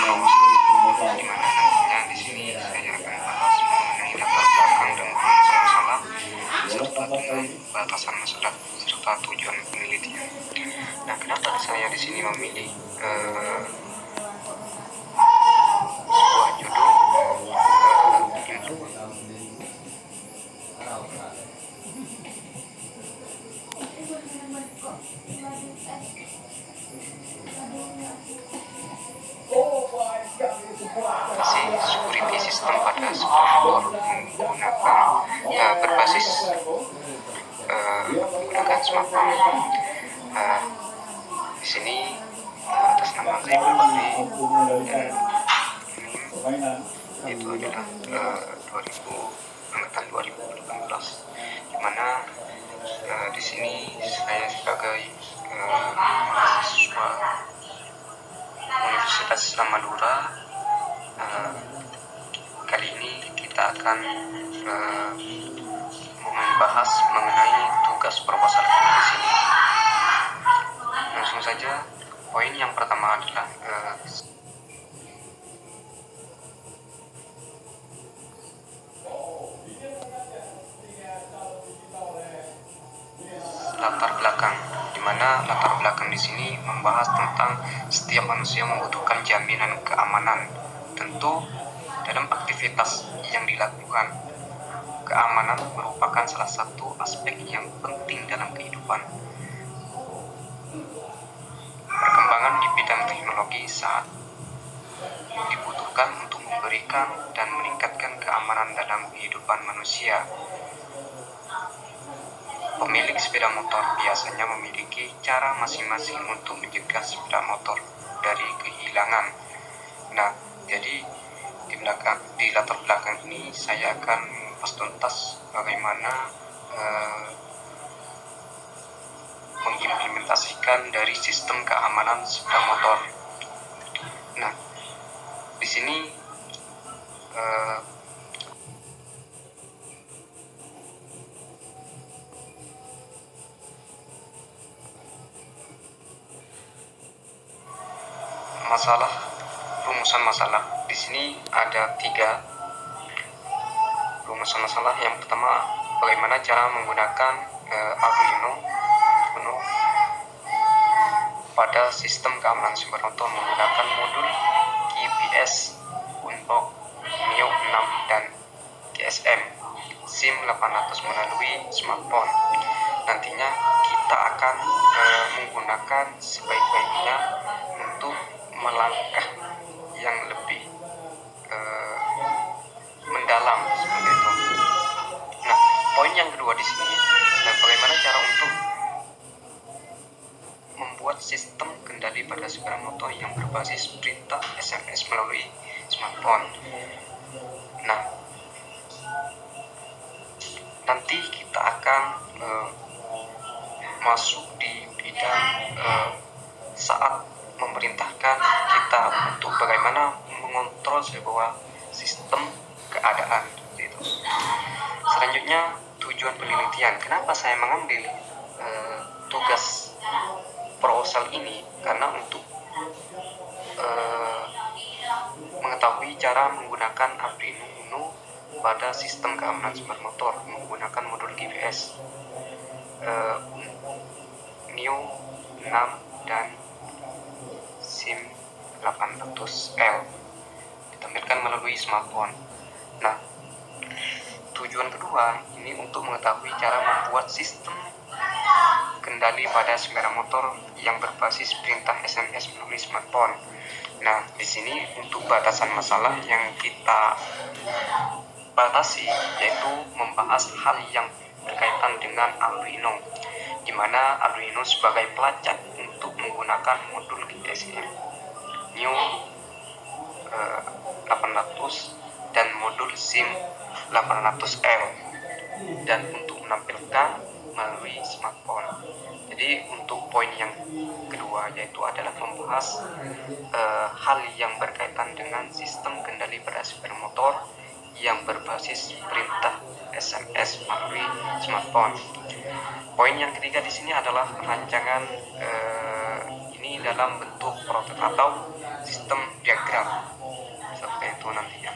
Pro, di mana nantinya di sini saya akan bahas mengenai latar belakang dan masalah serta dengan batasan masalah serta tujuan penelitian. Nah, kenapa saya di sini memilih sebuah judul security system pada sepeda motor menggunakan berbasis menggunakan smartphone. Di sini atas nama saya pribadi dan itu adalah 2000 angkatan 2018, di mana di sini saya sebagai mahasiswa Universitas Islam Madura. Kali ini kita akan membahas mengenai tugas proposal di sini. Langsung saja, poin yang pertama adalah latar belakang, di mana latar belakang di sini membahas tentang setiap manusia membutuhkan jaminan keamanan. Tentu dalam aktivitas yang dilakukan, keamanan merupakan salah satu aspek yang penting dalam kehidupan. Perkembangan di bidang teknologi saat dibutuhkan untuk memberikan dan meningkatkan keamanan dalam kehidupan manusia. Pemilik sepeda motor biasanya memiliki cara masing-masing untuk mencegah sepeda motor dari kehilangan. Nah, jadi di latar belakang ini saya akan mengupas tuntas bagaimana mengimplementasikan dari sistem keamanan sepeda motor. Nah, di sini rumusan masalah. Di sini ada 3 rumusan masalah. Yang pertama, bagaimana cara menggunakan Arduino Uno pada sistem keamanan sepeda motor menggunakan modul GPS untuk Neo 6 dan GSM SIM 800 melalui smartphone. Nantinya kita akan menggunakan sebaik-baiknya untuk melangkah yang lebih mendalam seperti itu. Nah, poin yang kedua di sini, bagaimana cara untuk membuat sistem kendali pada sepeda motor yang berbasis perintah SMS melalui smartphone. Nah, nanti kita akan masuk di bidang saat memerintahkan kita untuk bagaimana mengontrol sebuah sistem keadaan gitu. Selanjutnya, tujuan penelitian. Kenapa saya mengambil tugas proposal ini? Karena untuk mengetahui cara menggunakan Arduino Uno pada sistem keamanan sepeda motor menggunakan modul GPS Neo 6 dan SIM 800L ditampilkan melalui smartphone. Nah, tujuan kedua ini untuk mengetahui cara membuat sistem kendali pada sepeda motor yang berbasis perintah SMS melalui smartphone. Nah, di sini untuk batasan masalah yang kita batasi yaitu membahas hal yang berkaitan dengan Arduino, di mana Arduino sebagai pelacak untuk menggunakan modul GSM Neo 800 dan modul SIM 800L dan untuk menampilkan melalui smartphone. Jadi untuk poin yang kedua yaitu adalah membahas hal yang berkaitan dengan sistem kendali pada sepeda motor yang berbasis perintah SMS melalui smartphone. Poin yang ketiga di sini adalah rancangan ini dalam bentuk prototipe atau sistem diagram seperti itu nantinya.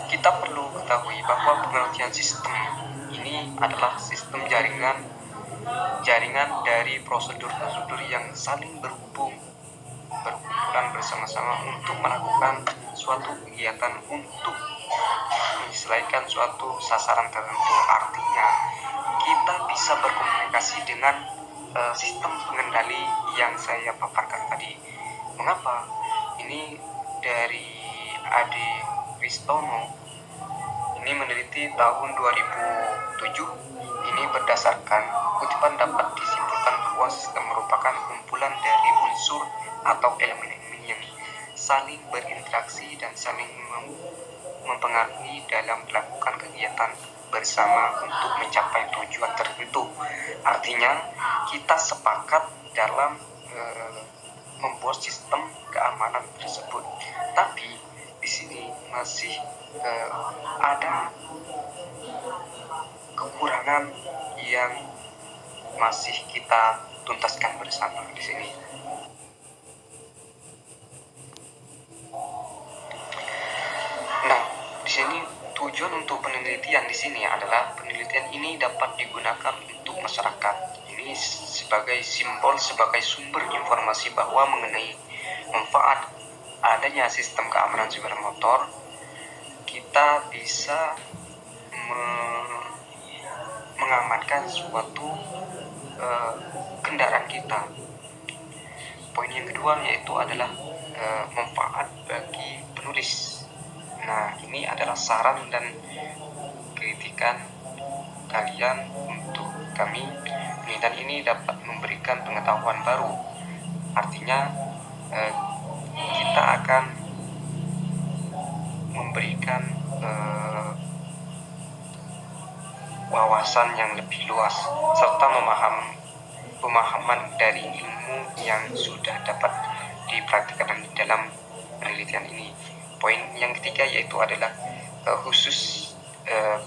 Kita perlu ketahui bahwa pengertian sistem ini adalah sistem jaringan dari prosedur-prosedur yang saling berkumpulan bersama-sama untuk melakukan suatu kegiatan untuk menyelesaikan suatu sasaran tertentu. Artinya kita bisa berkomunikasi dengan sistem pengendali yang saya paparkan tadi. Mengapa? Ini dari Ade Kristono ini meneliti tahun 2007. Ini berdasarkan kutipan dapat disimpulkan bahwa sistem merupakan kumpulan dari unsur atau elemen-elemen yang saling berinteraksi dan saling mempengaruhi dalam melakukan kegiatan bersama untuk mencapai tujuan tertentu. Artinya kita sepakat dalam membuat sistem keamanan tersebut. Tapi di sini masih ada kekurangan yang masih kita tuntaskan bersama di sini. Nah, di sini tujuan untuk penelitian di sini adalah penelitian ini dapat digunakan untuk masyarakat. Ini sebagai simbol, sebagai sumber informasi bahwa mengenai manfaat adanya sistem keamanan sepeda motor, kita bisa mengamankan suatu kendaraan kita. Poin yang kedua yaitu adalah manfaat bagi penulis. Nah, ini adalah saran dan kritikan kalian untuk kami. Penelitian ini dapat memberikan pengetahuan baru. Artinya kita akan memberikan wawasan yang lebih luas serta pemahaman dari ilmu yang sudah dapat dipraktikkan dalam penelitian ini. Poin yang ketiga yaitu adalah khusus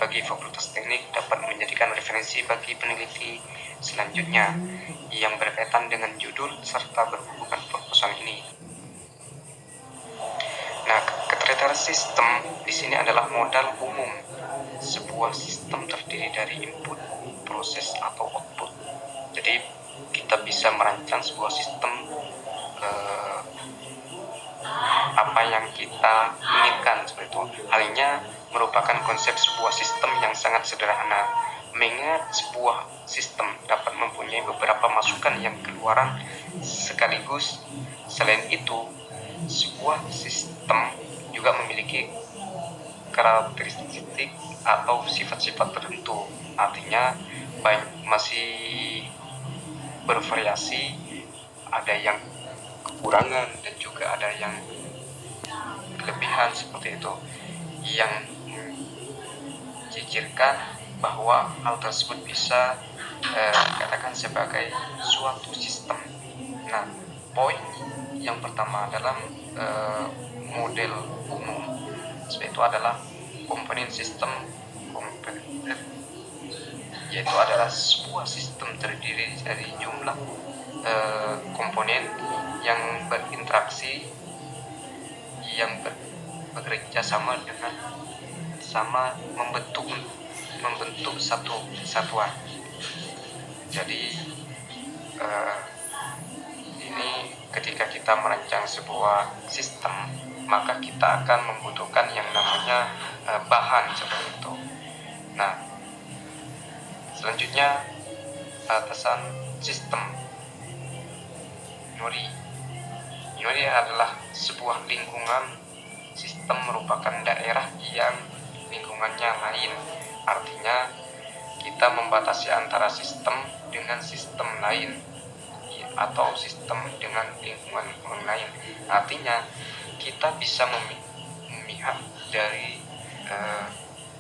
bagi Fakultas Teknik dapat menjadikan referensi bagi peneliti selanjutnya yang berkaitan dengan judul serta berhubungan proposal ini. Nah, keterkaitan sistem di sini adalah modal umum. Sebuah sistem terdiri dari input, proses, atau output. Jadi kita bisa merancang sebuah sistem apa yang kita inginkan seperti itu. Halnya merupakan konsep sebuah sistem yang sangat sederhana. Mengingat sebuah sistem dapat mempunyai beberapa masukan yang keluaran sekaligus. Selain itu, sebuah sistem juga memiliki karakteristik atau sifat-sifat tertentu. Artinya masih bervariasi, ada yang kekurangan dan juga ada yang kelebihan seperti itu, yang menjejirkan bahwa hal tersebut bisa dikatakan sebagai suatu sistem. Nah, poin yang pertama dalam model umum seperti itu adalah komponen sistem kompleks, yaitu adalah sebuah sistem terdiri dari jumlah komponen yang berinteraksi, yang bekerja sama membentuk satu kesatuan. Jadi ini ketika kita merancang sebuah sistem, maka kita akan membutuhkan yang namanya bahan seperti itu. Nah, selanjutnya batasan sistem. Nuri adalah sebuah lingkungan. Sistem merupakan daerah yang lingkungannya lain. Artinya kita membatasi antara sistem dengan sistem lain atau sistem dengan lingkungan lain. Artinya kita bisa memihak dari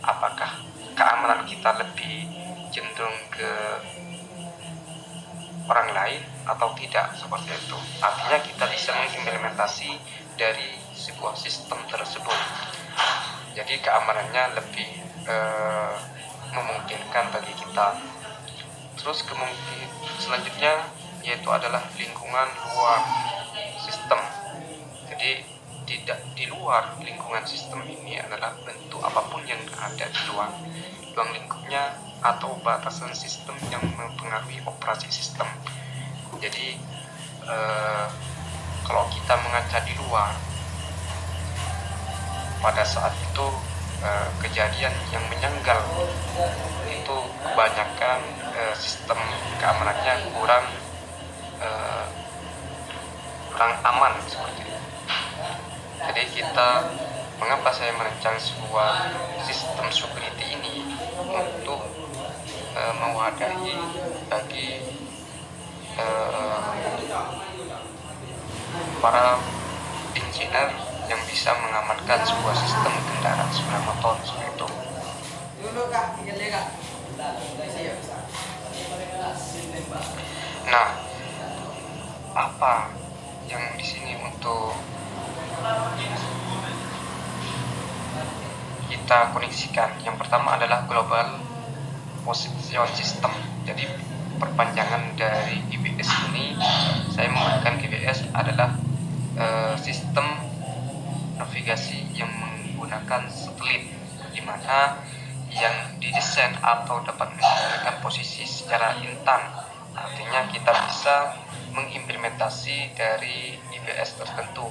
apakah keamanan kita lebih cenderung ke orang lain atau tidak, seperti itu. Artinya kita bisa mengimplementasi dari sebuah sistem tersebut. Jadi keamanannya lebih memungkinkan bagi kita. Terus kemungkinan selanjutnya yaitu adalah lingkungan luar sistem. Jadi tidak di luar lingkungan sistem ini adalah bentuk apapun yang ada di luar ruang lingkupnya atau batasan sistem yang mempengaruhi operasi sistem. Jadi kalau kita mengaca di luar, pada saat itu kejadian yang menyanggal itu kebanyakan sistem keamanannya kurang aman seperti itu. Jadi mengapa saya merancang sebuah sistem security ini untuk mewadahi bagi para engineer yang bisa mengamankan sebuah sistem kendaraan sepeda motor seperti itu. Nah, apa yang di sini untuk kita koneksikan? Yang pertama adalah Global Position System. Jadi perpanjangan dari GPS ini, saya menggunakan GPS adalah sistem navigasi yang menggunakan satelit, di mana yang didesain atau dapat mengendalikan posisi secara instan. Artinya kita bisa mengimplementasi dari GPS tertentu.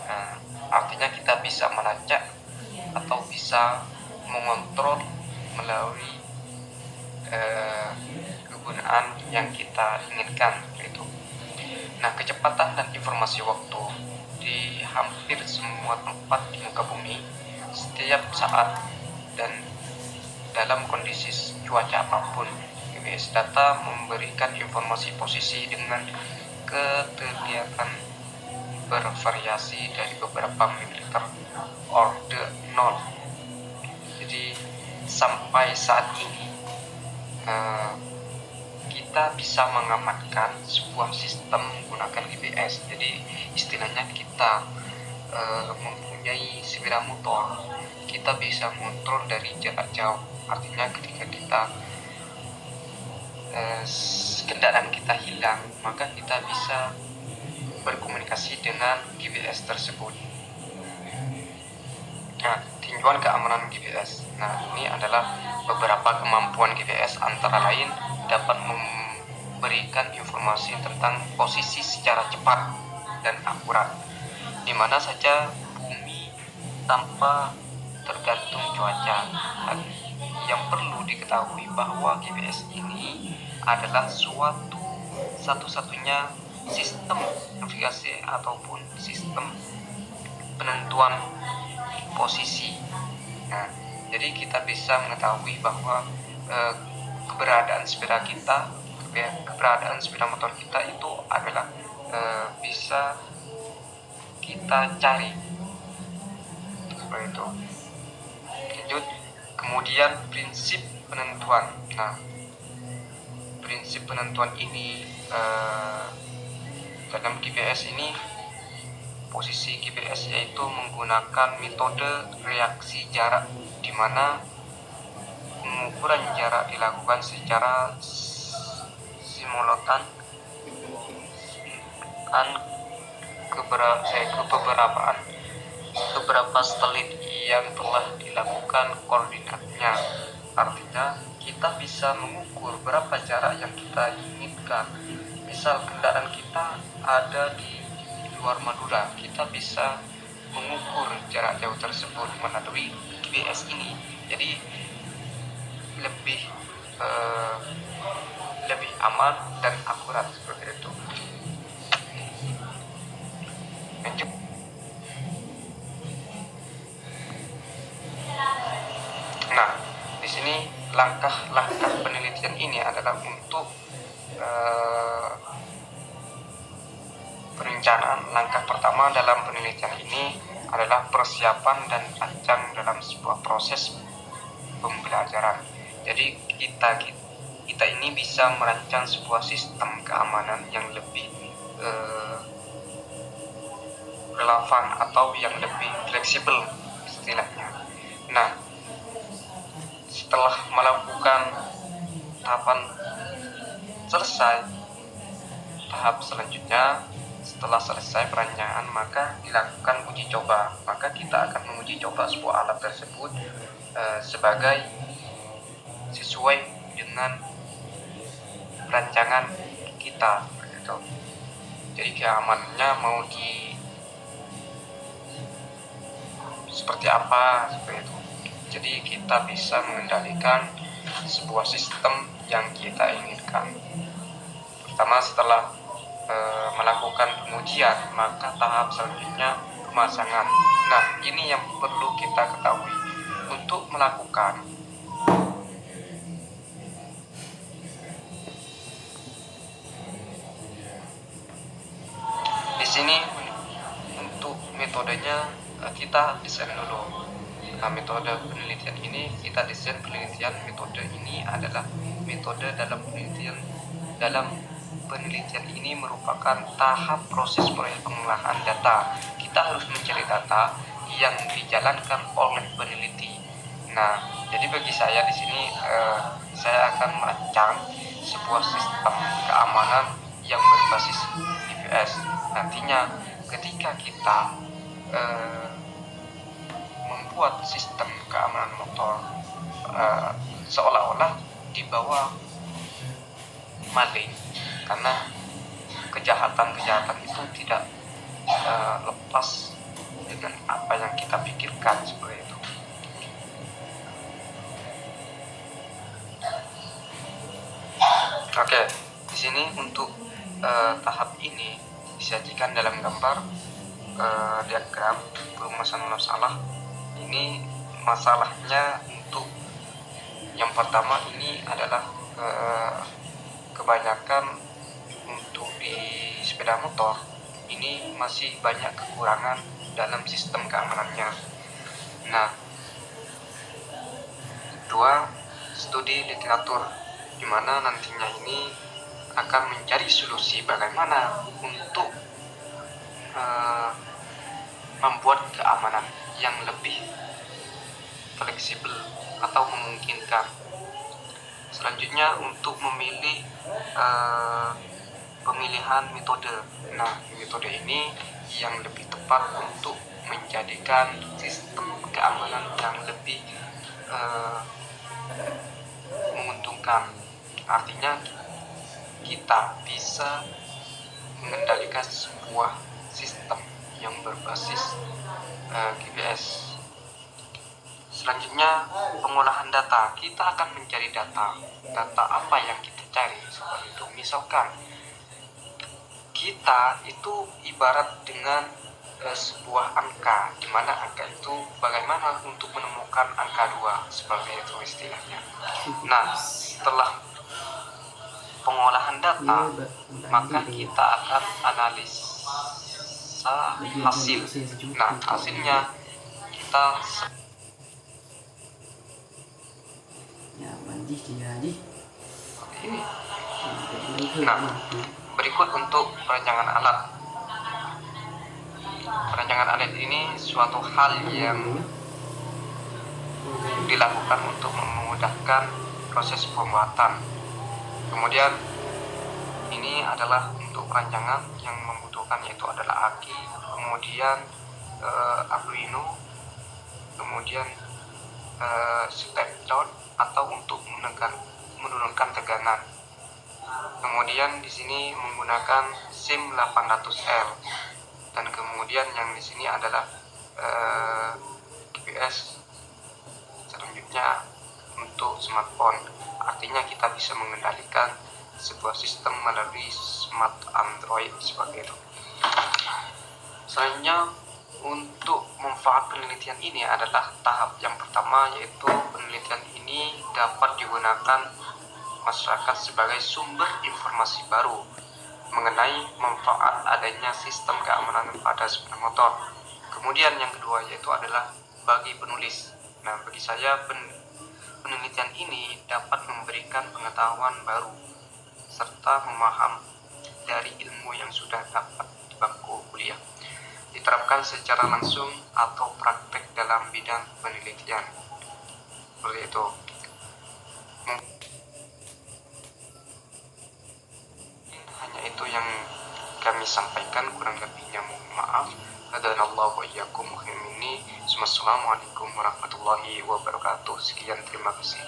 Nah, artinya kita bisa melacak atau bisa mengontrol melalui kegunaan yang kita inginkan, itu. Nah, kecepatan dan informasi waktu di hampir semua tempat di muka bumi setiap saat dan dalam kondisi cuaca apapun, GPS data memberikan informasi posisi dengan keterlihatan bervariasi dari beberapa milimeter order 0. Jadi sampai saat ini kita bisa mengamankan sebuah sistem menggunakan GPS. Jadi istilahnya kita mempunyai sepeda motor, kita bisa mengontrol dari jarak jauh. Artinya ketika kita kendaraan kita hilang, maka kita bisa berkomunikasi dengan GPS tersebut. Nah, tinjauan keamanan GPS. Nah, ini adalah beberapa kemampuan GPS, antara lain dapat memberikan informasi tentang posisi secara cepat dan akurat di mana saja bumi tanpa tergantung cuaca. Nah, yang perlu diketahui bahwa GPS ini adalah satu-satunya sistem navigasi ataupun sistem penentuan posisi. Nah, jadi kita bisa mengetahui bahwa keberadaan sepeda motor kita itu adalah bisa kita cari seperti itu. Lanjut, kemudian prinsip penentuan. Nah, prinsip penentuan ini dalam GPS ini, posisi GPS yaitu menggunakan metode reaksi jarak, di mana pengukuran jarak dilakukan secara simultan beberapa satelit yang telah dilakukan koordinatnya. Artinya kita bisa mengukur berapa jarak yang kita inginkan. Misal kendaraan kita ada di luar Madura, kita bisa mengukur jarak jauh tersebut melalui GPS ini. Jadi lebih aman dan akurat seperti itu. Lanjut. Nah, di sini langkah-langkah penelitian ini adalah untuk perencanaan. Langkah pertama dalam penelitian ini adalah persiapan dan rancang dalam sebuah proses pembelajaran. Jadi kita ini bisa merancang sebuah sistem keamanan yang lebih relevan atau yang lebih fleksibel istilahnya. Nah, setelah melakukan tahapan selesai tahap selanjutnya, setelah selesai perancangan maka dilakukan uji coba. Maka kita akan menguji coba sebuah alat tersebut sebagai sesuai dengan rancangan kita gitu. Jadi keamanannya mau di seperti apa seperti itu. Jadi kita bisa mengendalikan sebuah sistem yang kita inginkan. Pertama, setelah melakukan pengujian, maka tahap selanjutnya pemasangan. Nah, ini yang perlu kita ketahui untuk melakukan di sini. Untuk metodenya kita desain dulu. Nah, metode penelitian ini kita desain penelitian. Metode ini adalah metode dalam penelitian ini merupakan tahap proses proyek pengolahan data. Kita harus mencari data yang dijalankan oleh peneliti. Nah, jadi bagi saya di sini saya akan merancang sebuah sistem keamanan yang berbasis GPS. Nantinya ketika kita membuat sistem keamanan motor seolah-olah di bawah maling, karena kejahatan itu tidak lepas dengan apa yang kita pikirkan seperti itu. Oke, di sini untuk tahap ini disajikan dalam gambar diagram perumusan masalah. Ini masalahnya untuk yang pertama ini adalah kebanyakan untuk di sepeda motor ini masih banyak kekurangan dalam sistem keamanannya. Nah, kedua, studi literatur, di mana nantinya ini akan mencari solusi bagaimana untuk membuat keamanan yang lebih fleksibel atau memungkinkan. Selanjutnya untuk memilih pemilihan metode. Nah, metode ini yang lebih tepat untuk menjadikan sistem keamanan yang lebih menguntungkan. Artinya kita bisa mengendalikan sebuah sistem yang berbasis GPS. Selanjutnya pengolahan data. Kita akan mencari data apa yang kita cari seperti itu. Misalkan kita itu ibarat dengan sebuah angka, di mana angka itu bagaimana untuk menemukan angka 2, seperti itu istilahnya. Nah, setelah pengolahan data, maka kita akan analisa hasil. Nah, hasilnya kita Nah, berikut untuk perancangan alat. Perancangan alat ini suatu hal yang dilakukan untuk memudahkan proses pembuatan. Kemudian ini adalah untuk perancangan yang membutuhkan, yaitu adalah aki, kemudian Arduino, kemudian step down atau untuk menurunkan tegangan. Kemudian di sini menggunakan SIM 800R, dan kemudian yang di sini adalah GPS. Selanjutnya untuk smartphone, artinya kita bisa mengendalikan sebuah sistem melalui smart Android seperti itu. Selanjutnya untuk manfaat penelitian ini adalah tahap yang pertama, yaitu penelitian ini dapat digunakan masyarakat sebagai sumber informasi baru mengenai manfaat adanya sistem keamanan pada sepeda motor. Kemudian yang kedua yaitu adalah bagi penulis. Nah, bagi saya penelitian ini dapat memberikan pengetahuan baru serta memaham dari ilmu yang sudah dapat di bangku kuliah, diterapkan secara langsung atau praktek dalam bidang penelitian. Seperti itu. itu yang kami sampaikan, kurang lebihnya mohon maaf. Hadanallahu wa iyyakum ini. Assalamualaikum warahmatullahi wabarakatuh. Sekian, terima kasih.